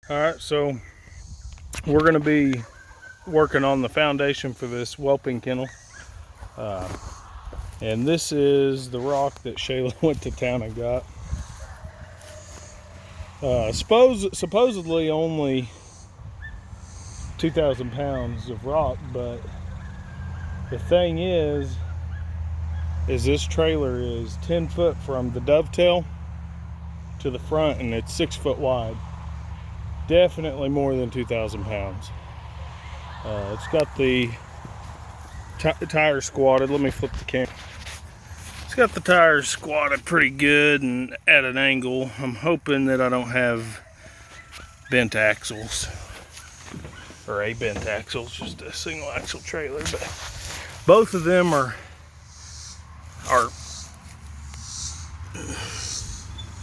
All right, so we're going to be working on the foundation for this whelping kennel. And this is the rock that Shayla went to town and got. Supposedly only 2,000 pounds of rock, but the thing is this trailer is 10 foot from the dovetail to the front, and it's 6 foot wide. Definitely more than 2,000 pounds. It's got the tires squatted. Let me flip the camera. It's got the tires squatted pretty good and at an angle. I'm hoping that I don't have bent axles, or a bent axle. It's just a single axle trailer, but both of them are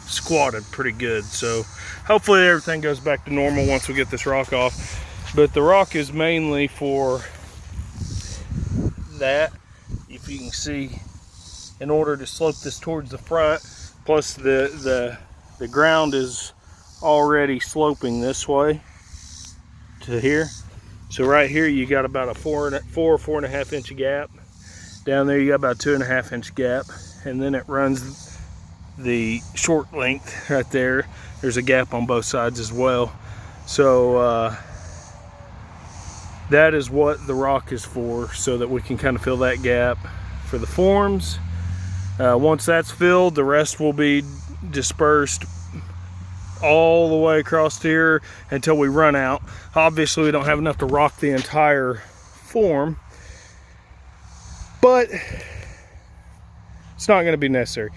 squatted pretty good. So hopefully everything goes back to normal once we get this rock off. But the rock is mainly for that, if you can see, in order to slope this towards the front. Plus the ground is already sloping this way to here. So right here you got about a 4.5 inch gap. Down there you got about 2.5 inch gap, and then it runs the short length right there. There's a gap on both sides as well. So that is what the rock is for, so that we can kind of fill that gap for the forms. Once that's filled, the rest will be dispersed all the way across here until we run out. Obviously we don't have enough to rock the entire form, but it's not going to be necessary.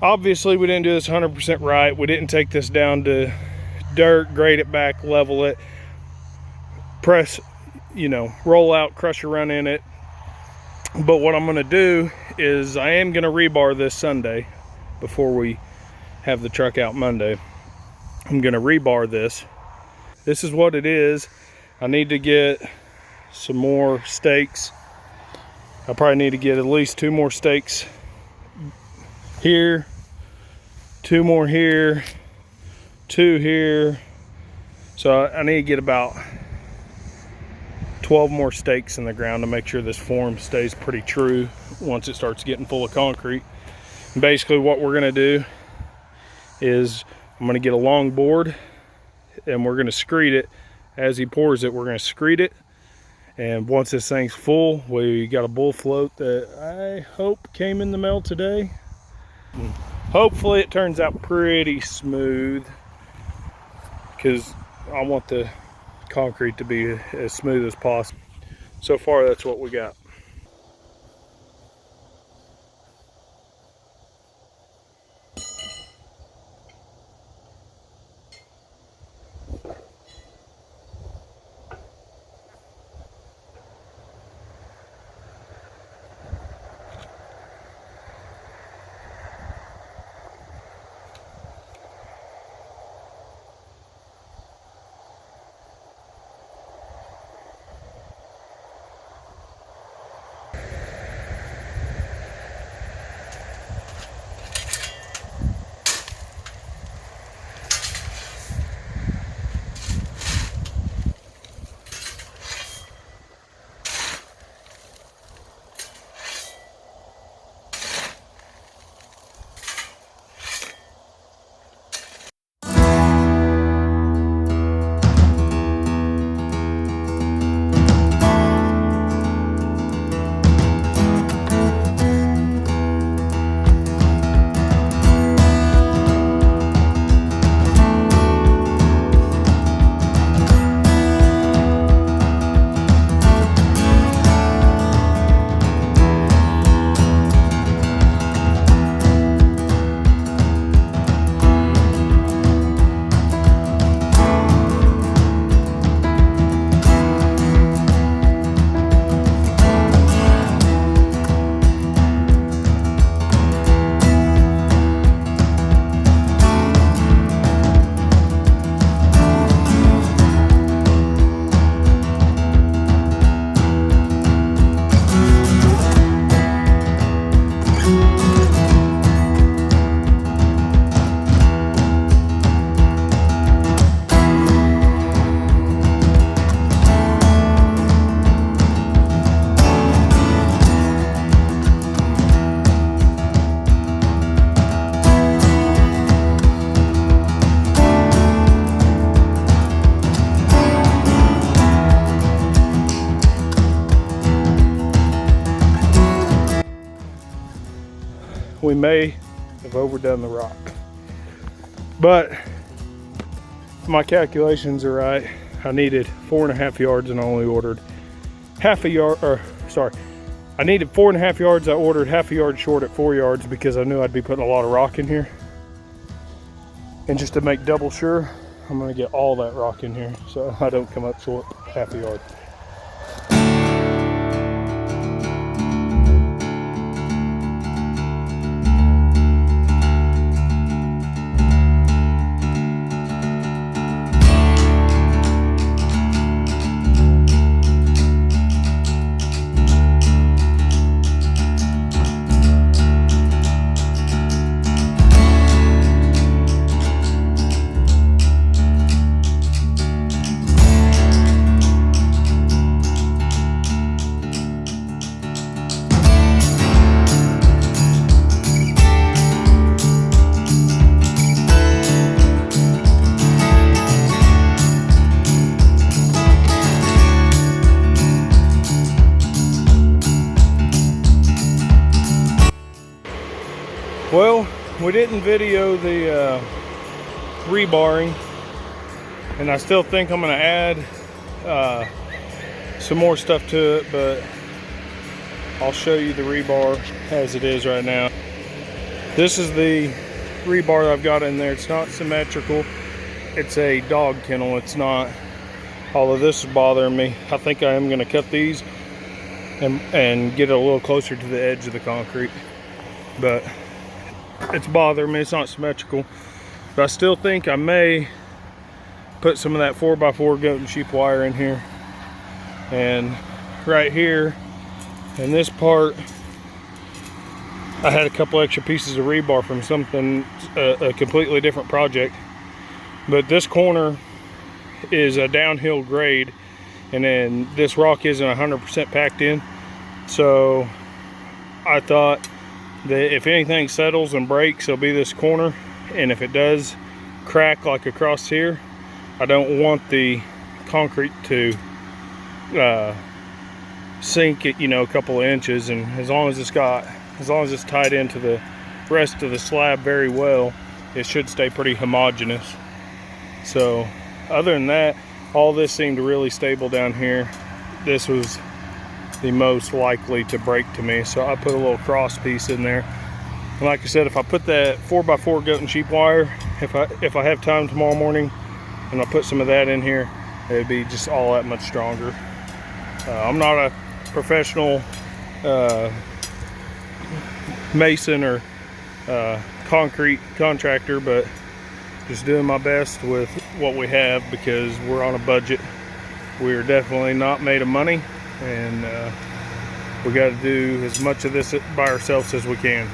Obviously we didn't do this 100% right. We didn't take this down to dirt, grade it back, level it, press, roll out, crusher run in it. But what I'm going to do is I am going to rebar this Sunday before we have the truck out Monday. I'm going to rebar this. This is what it is. I need to get some more stakes. I probably need to get at least 2 more stakes here, 2 more here, 2 here. So I need to get about 12 more stakes in the ground to make sure this form stays pretty true once it starts getting full of concrete. And basically what we're going to do is I'm going to get a long board, and we're going to screed it. As he pours it, we're going to screed it. And once this thing's full, we got a bull float that I hope came in the mail today. And hopefully it turns out pretty smooth, because I want the concrete to be as smooth as possible. So far that's what we got. we may have overdone the rock. But if my calculations are right, I needed 4.5 yards and I only ordered half a yard, or sorry, I needed 4.5 yards. I ordered half a yard short at 4 yards because I knew I'd be putting a lot of rock in here. And just to make double sure, I'm gonna get all that rock in here so I don't come up short half a yard. Well, we didn't video the rebarring, and I still think I'm going to add some more stuff to it, but I'll show you the rebar as it is right now. This is the rebar that I've got in there. It's not symmetrical. It's a dog kennel. It's not, although this is bothering me. I think I am going to cut these and get it a little closer to the edge of the concrete, but it's bothering me. It's not symmetrical, but I still think I may put some of that 4x4 goat and sheep wire in here. And right here in this part, I had a couple extra pieces of rebar from something, a completely different project. But this corner is a downhill grade, and then this rock isn't 100% packed in. So I thought that if anything settles and breaks, it'll be this corner, and if it does crack like across here, I don't want the concrete to sink it, you know, a couple of inches. And as long as it's tied into the rest of the slab very well, it should stay pretty homogeneous. So other than that, all this seemed really stable down here. This was the most likely to break to me, so I put a little cross piece in there. And like I said, if I put that 4x4 goat and sheep wire, if I have time tomorrow morning and I put some of that in here, it'd be just all that much stronger. I'm not a professional mason or concrete contractor, but just doing my best with what we have because we're on a budget. We're definitely not made of money, and we got to do as much of this by ourselves as we can.